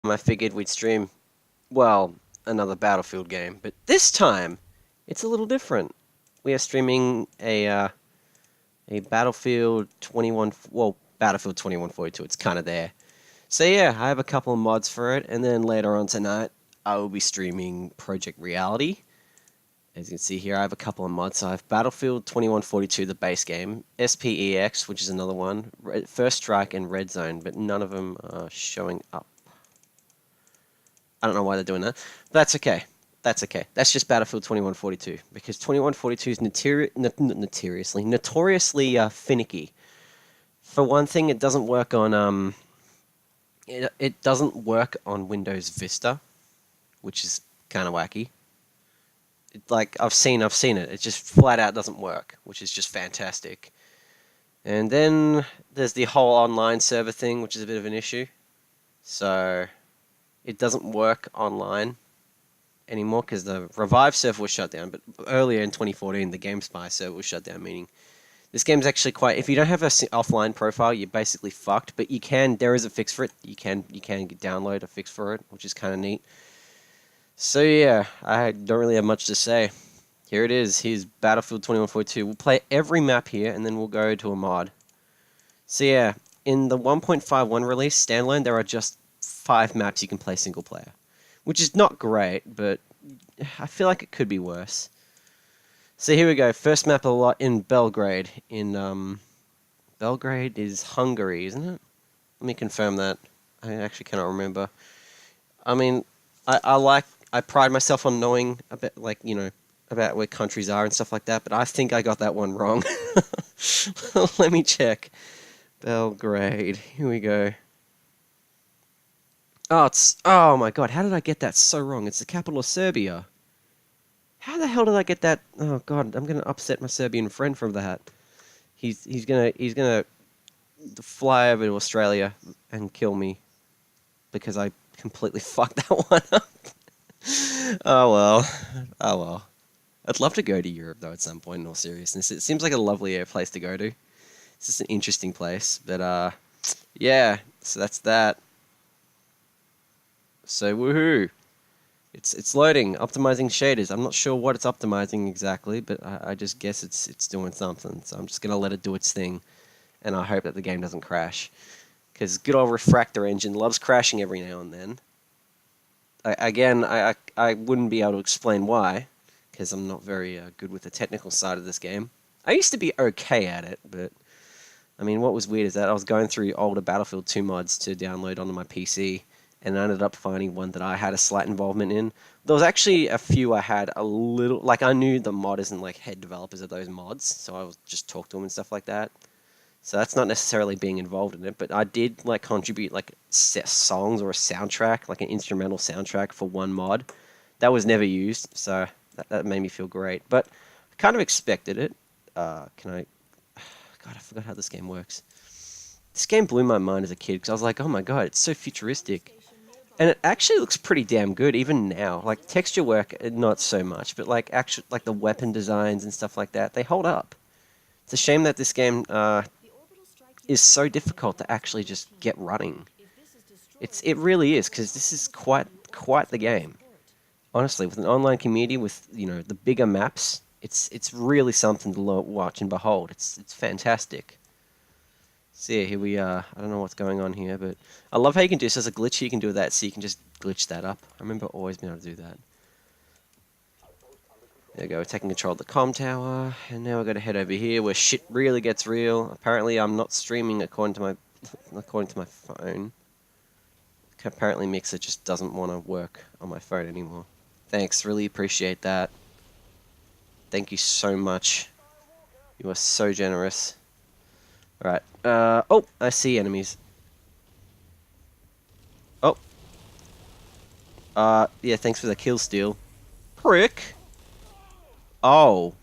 I figured we'd stream, well, another Battlefield game, but this time it's a little different. We are streaming a Battlefield 21, well, Battlefield 2142. It's kind of there. So yeah, I have a couple of mods for it, and then later on tonight I will be streaming Project Reality. As you can see here, I have a couple of mods. So I have Battlefield 2142, the base game, SPEX, which is another one, First Strike, and Red Zone, but none of them are showing up. I don't know why they're doing that. But that's okay. That's okay. That's just Battlefield 2142 because 2142 is notoriously finicky. For one thing, it doesn't work on it doesn't work on Windows Vista, which is kind of wacky. Like I've seen it. It just flat out doesn't work, which is just fantastic. And then there's the whole online server thing, which is a bit of an issue. So it doesn't work online anymore because the Revive server was shut down. But earlier in 2014, the GameSpy server was shut down, meaning this game's actually quite. If you don't have a offline profile, you're basically fucked. But you can. There is a fix for it. You can download a fix for it, which is kind of neat. So yeah, I don't really have much to say. Here it is. Here's Battlefield 2142. We'll play every map here, and then we'll go to a mod. So yeah, in the 1.51 release standalone, there are just 5 maps you can play single player, which is not great, but I feel like it could be worse. So here we go. First map a lot in Belgrade. In Belgrade is Hungary, isn't it? Let me confirm that. I actually cannot remember. I mean, I pride myself on knowing a bit, like, about where countries are and stuff like that, but I think I got that one wrong. Let me check. Belgrade. Here we go. Oh my god, how did I get that so wrong? It's the capital of Serbia. How the hell did I get that? Oh god, I'm gonna upset my Serbian friend from that. He's gonna fly over to Australia and kill me because I completely fucked that one up. Oh well. Oh well. I'd love to go to Europe though at some point in all seriousness. It seems like a lovely place to go to. It's just an interesting place. But yeah, so that's that. So woohoo. It's loading, optimizing shaders. I'm not sure what it's optimizing exactly, but I just guess it's doing something. So I'm just gonna let it do its thing, and I hope that the game doesn't crash. Because good old Refractor Engine loves crashing every now and then. I wouldn't be able to explain why, because I'm not very good with the technical side of this game. I used to be okay at it, but I mean, what was weird is that I was going through older Battlefield 2 mods to download onto my PC, and I ended up finding one that I had a slight involvement in. There was actually a few I had a little, like I knew the modders and like head developers of those mods, so I would just talk to them and stuff like that. So that's not necessarily being involved in it, but I did like contribute like songs or a soundtrack, like an instrumental soundtrack for one mod. That was never used, so that made me feel great. But I kind of expected it. Can I? God, I forgot how this game works. This game blew my mind as a kid because I was like, oh my god, it's so futuristic. And it actually looks pretty damn good even now. Like texture work, not so much, but like actual like the weapon designs and stuff like that, they hold up. It's a shame that this game is so difficult to actually just get running. It really is because this is quite the game. Honestly, with an online community with the bigger maps, it's really something to watch and behold. It's fantastic. So yeah, here we are. I don't know what's going on here, but I love how you can do this as a glitch. You can do that, so you can just glitch that up. I remember always being able to do that. There we go, we're taking control of the comm tower, and now we're going to head over here where shit really gets real. Apparently I'm not streaming according to my phone. Apparently Mixer just doesn't want to work on my phone anymore. Thanks, really appreciate that. Thank you so much. You are so generous. Alright, oh, I see enemies. Oh. Yeah, thanks for the kill steal. Prick! Oh.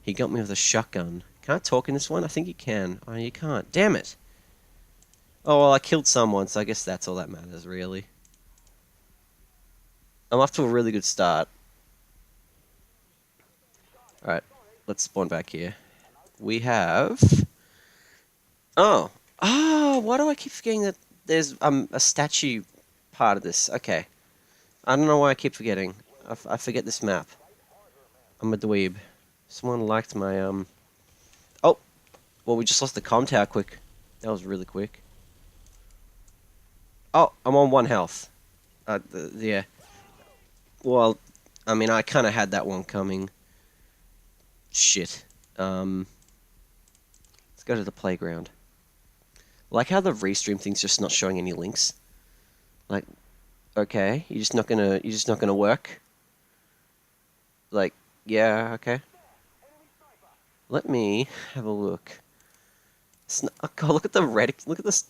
He got me with a shotgun. Can I talk in this one? I think you can. Oh, you can't. Damn it! Oh, well, I killed someone, so I guess that's all that matters, really. I'm off to a really good start. Alright, let's spawn back here. We have... Oh! Ah, why do I keep forgetting that there's a statue part of this. Okay. I don't know why I keep forgetting. I forget this map. I'm a dweeb. Someone liked my, Oh! Well, we just lost the comm tower quick. That was really quick. Oh, I'm on 1 health. Yeah. Well, I mean, I kind of had that one coming. Shit. Let's go to the playground. Like how the restream thing's just not showing any links. Like, okay, you're just not gonna work. Like, yeah, okay. Let me have a look. Oh God, look at the red. Look at this.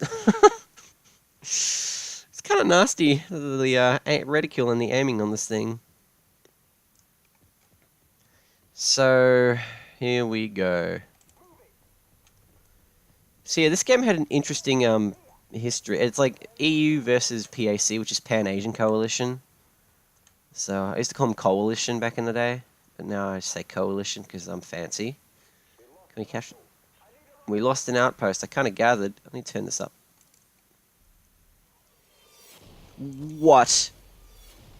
It's kind of nasty. The reticule and the aiming on this thing. So here we go. So yeah, this game had an interesting history. It's like EU versus PAC, which is Pan Asian Coalition. So I used to call them Coalition back in the day, but now I say Coalition because I'm fancy. Can we catch? We lost an outpost. I kind of gathered. Let me turn this up. What?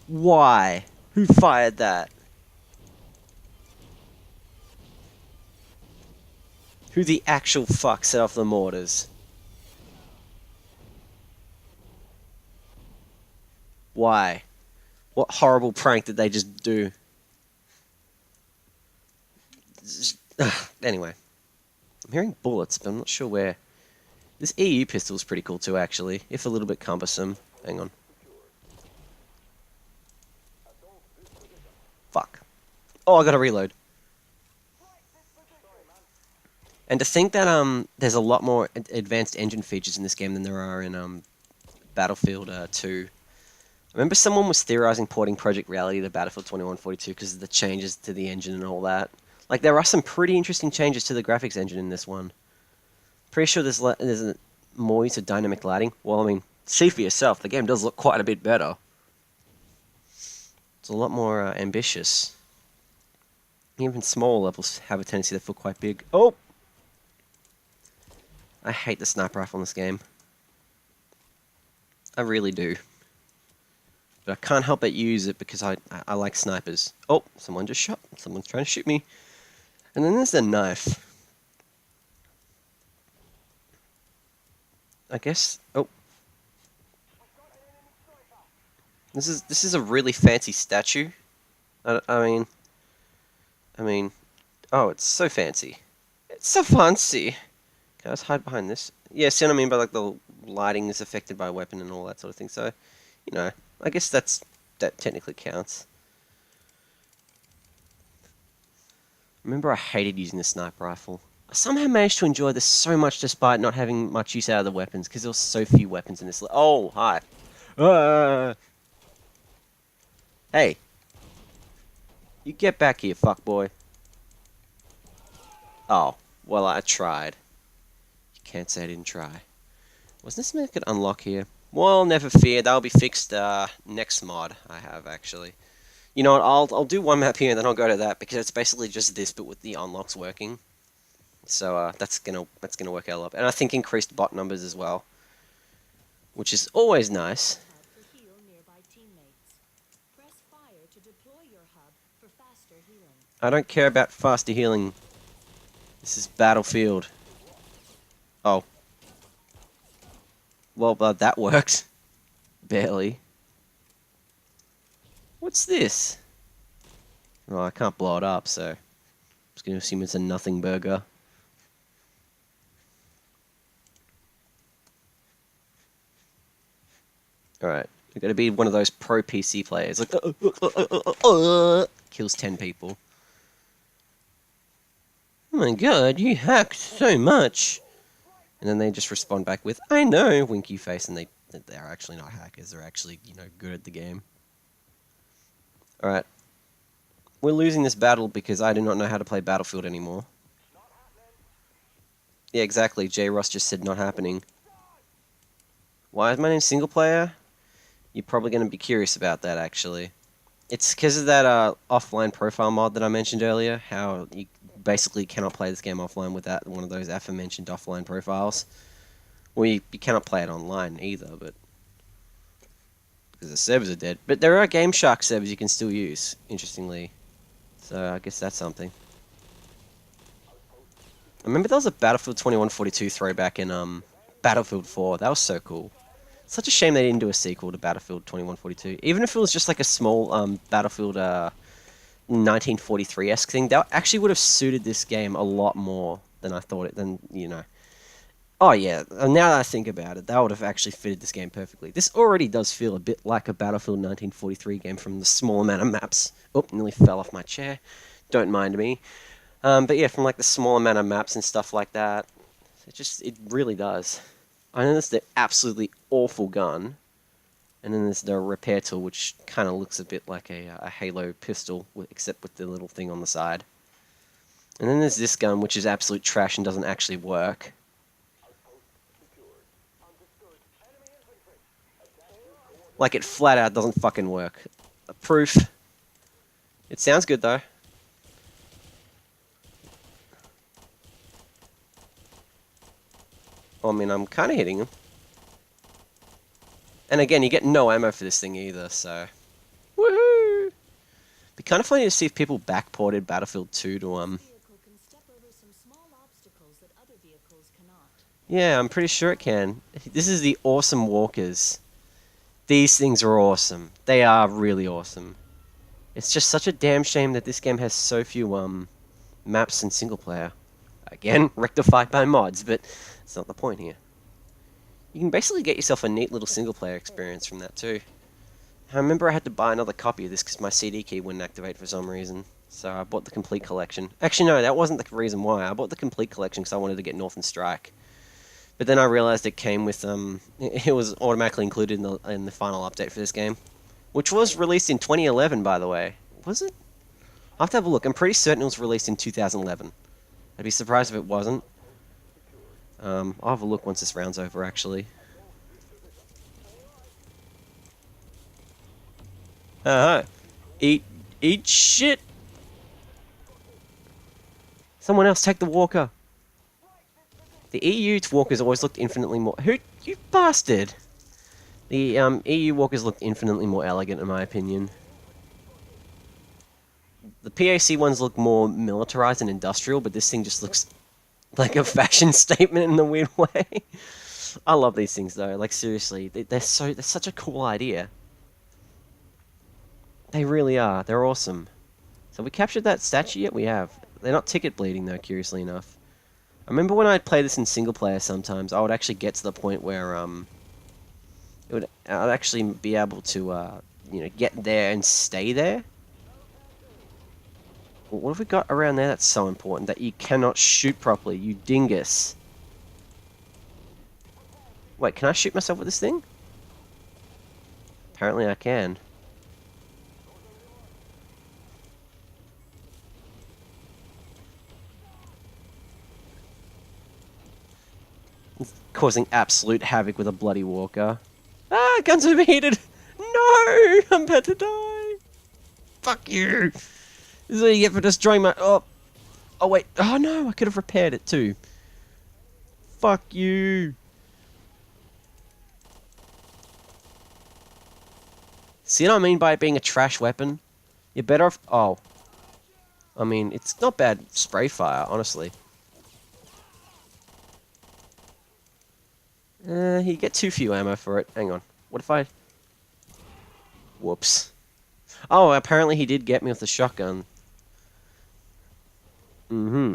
Why? Who fired that? Who the actual fuck set off the mortars? Why? What horrible prank did they just do? Anyway. I'm hearing bullets, but I'm not sure where. This EU pistol is pretty cool too, actually, if a little bit cumbersome. Hang on. Fuck. Oh, I gotta reload. And to think that there's a lot more advanced engine features in this game than there are in Battlefield 2. I remember someone was theorizing porting Project Reality to Battlefield 2142 because of the changes to the engine and all that. Like, there are some pretty interesting changes to the graphics engine in this one. Pretty sure there's more use of dynamic lighting. Well, I mean, see for yourself, the game does look quite a bit better. It's a lot more ambitious. Even small levels have a tendency to feel quite big. Oh! I hate the sniper rifle in this game. I really do. But I can't help but use it because I like snipers. Oh, someone just shot. Someone's trying to shoot me. And then there's the knife. I guess. Oh, this is a really fancy statue. I mean, oh, it's so fancy. It's so fancy. Can I just hide behind this? Yeah, see what I mean by like the lighting is affected by a weapon and all that sort of thing. So, you know, I guess that technically counts. Remember, I hated using the sniper rifle. I somehow managed to enjoy this so much despite not having much use out of the weapons, because there were so few weapons in this. Oh, hi. Hey. You get back here, fuckboy. Oh, well, I tried. You can't say I didn't try. Wasn't there something I could unlock here? Well, never fear, that'll be fixed next mod I have, actually. You know what, I'll do one map here and then I'll go to that, because it's basically just this, but with the unlocks working. So that's gonna work out a lot. And I think increased bot numbers as well, which is always nice. I don't care about faster healing. This is Battlefield. Oh. Well, that worked. Barely. What's this? Oh, I can't blow it up, so I'm just gonna assume it's a nothing burger. Alright, we're gonna be one of those pro PC players. Like, kills 10 people. Oh my god, you hacked so much! And then they just respond back with, I know, winky face, and they're actually not hackers, they're actually, you know, good at the game. Alright. We're losing this battle because I do not know how to play Battlefield anymore. Yeah, exactly, J. Ross just said not happening. Why is my name single player? You're probably going to be curious about that, actually. It's because of that offline profile mod that I mentioned earlier, how you basically cannot play this game offline without one of those aforementioned offline profiles. Well, you cannot play it online either, but because the servers are dead. But there are Game Shark servers you can still use, interestingly. So I guess that's something. I remember there was a Battlefield 2142 throwback in Battlefield 4. That was so cool. Such a shame they didn't do a sequel to Battlefield 2142. Even if it was just like a small Battlefield 1943-esque thing, that actually would have suited this game a lot more than I thought it. Than you know. Oh yeah, now that I think about it, that would have actually fitted this game perfectly. This already does feel a bit like a Battlefield 1943 game from the small amount of maps. Oh, nearly fell off my chair. Don't mind me. But yeah, from like the small amount of maps and stuff like that, it really does. I know there's the absolutely awful gun, and then there's the repair tool, which kind of looks a bit like a Halo pistol, except with the little thing on the side. And then there's this gun, which is absolute trash and doesn't actually work. Like, it flat out doesn't fucking work. Proof. It sounds good, though. I mean, I'm kind of hitting him. And again, you get no ammo for this thing either, so... Woohoo! Be kind of funny to see if people backported Battlefield 2 to, Yeah, I'm pretty sure it can. This is the awesome walkers. These things are awesome. They are really awesome. It's just such a damn shame that this game has so few, maps in single player. Again, rectified by mods, but that's not the point here. You can basically get yourself a neat little single player experience from that too. I remember I had to buy another copy of this because my CD key wouldn't activate for some reason. So I bought the complete collection. Actually, no, that wasn't the reason why. I bought the complete collection because I wanted to get Northern Strike. But then I realized it came with, it was automatically included in the final update for this game. Which was released in 2011, by the way. Was it? I'll have to have a look. I'm pretty certain it was released in 2011. I'd be surprised if it wasn't. I'll have a look once this round's over, actually. Eat shit! Someone else take the walker! The EU walkers always looked infinitely more... Who? You bastard! The EU walkers looked infinitely more elegant, in my opinion. The PAC ones look more militarized and industrial, but this thing just looks like a fashion statement in a weird way. I love these things, though. Like, seriously, they're such a cool idea. They really are. They're awesome. So we captured that statue yet? We have. They're not ticket bleeding, though, curiously enough. I remember when I'd play this in single player sometimes, I would actually get to the point where, I'd actually be able to, get there and stay there. Well, what have we got around there that's so important that you cannot shoot properly, you dingus? Wait, can I shoot myself with this thing? Apparently I can. Causing absolute havoc with a bloody walker. Ah, gun's overheated! No! I'm about to die! Fuck you! This is what you get for destroying my... Oh wait. Oh no, I could have repaired it too. Fuck you! See what I mean by it being a trash weapon? You're better off... Oh. I mean, it's not bad spray fire, honestly. You get too few ammo for it. Hang on. What if I... Whoops. Oh, apparently he did get me with the shotgun. Mm-hmm.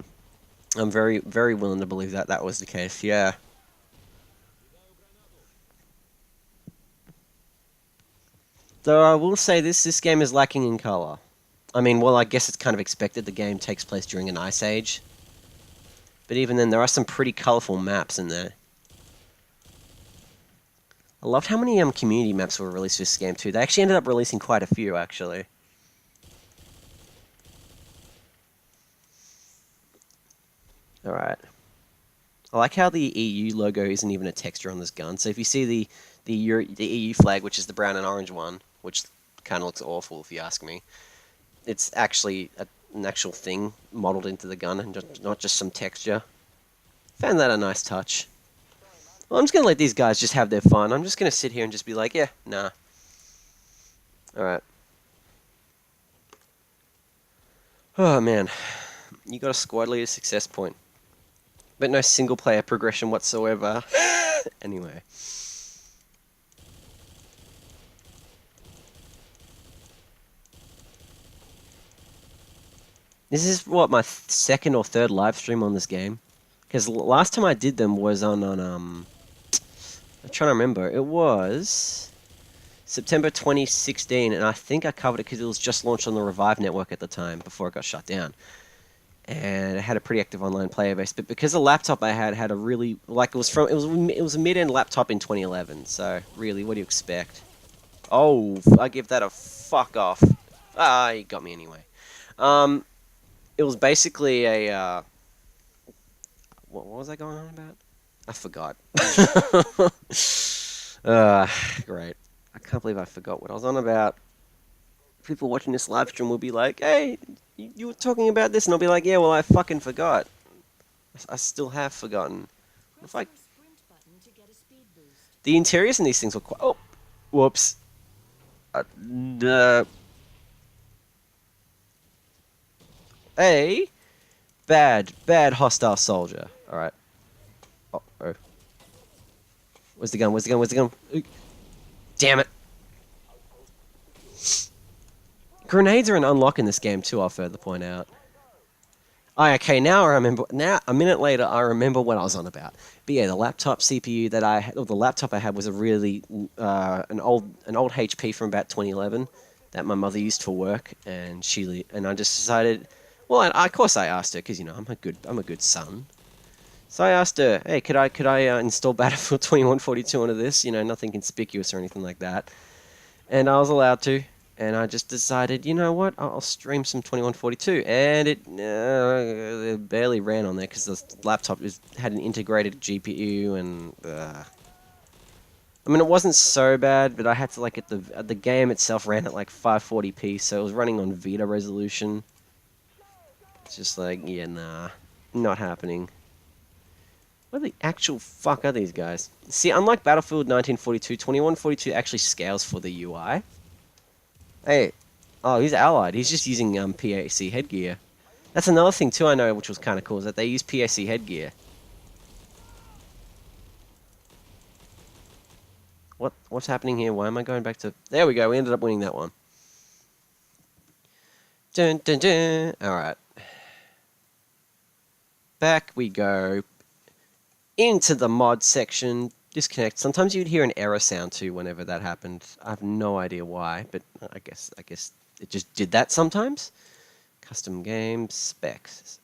I'm very, very willing to believe that that was the case, yeah. Though I will say this game is lacking in color. I mean, well, I guess it's kind of expected. The game takes place during an ice age. But even then, there are some pretty colorful maps in there. I loved how many community maps were released for this game too. They actually ended up releasing quite a few, actually. Alright. I like how the EU logo isn't even a texture on this gun. So if you see the EU flag, which is the brown and orange one, which kind of looks awful if you ask me, it's actually an actual thing modeled into the gun and not just some texture. Found that a nice touch. Well, I'm just going to let these guys just have their fun. I'm just going to sit here and just be like, yeah, nah. Alright. Oh man. You got a squad leader success point. But no single player progression whatsoever. Anyway. This is what my second or third live stream on this game. Because last time I did them was on I'm trying to remember. It was September 2016, and I think I covered it because it was just launched on the Revive network at the time before it got shut down. And it had a pretty active online player base, but because the laptop I had a really it was a mid-end laptop in 2011. So really, what do you expect? Oh, I give that a fuck off. Ah, he got me anyway. It was basically a what was I going on about? I forgot. Great. I can't believe I forgot what I was on about. People watching this live stream will be like, "Hey, you were talking about this," and I'll be like, "Yeah, well, I fucking forgot. I still have forgotten." If I, the interiors in these things were quite. Oh, whoops. A bad hostile soldier. All right. Oh. Where's the gun? Where's the gun? Where's the gun? Damn it. Grenades are an unlock in this game too, I'll further point out. Oh, okay, now I remember. Now, a minute later, I remember what I was on about. But yeah, the laptop CPU that I had, or the laptop I had was a really, an old HP from about 2011 that my mother used for work, and I just decided, well, of course I asked her, because, you know, I'm a good son. So I asked her, hey, could I install Battlefield 2142 onto this? You know, nothing conspicuous or anything like that. And I was allowed to. And I just decided, you know what, I'll stream some 2142. And it barely ran on there because the laptop had an integrated GPU and... I mean, it wasn't so bad, but I had to, like, the game itself ran at, like, 540p, so it was running on Vita resolution. It's just like, yeah, nah, not happening. What the actual fuck are these guys? See, unlike Battlefield 1942, 2142 actually scales for the UI. Hey, oh, he's allied. He's just using PAC headgear. That's another thing too I know, which was kind of cool, is that they use PAC headgear. What's happening here? Why am I going back to... There we go, we ended up winning that one. Dun dun dun. Alright. Back we go. Into the mod section. Disconnect. Sometimes you'd hear an error sound too whenever that happened. I have no idea why, but I guess it just did that sometimes. Custom game specs.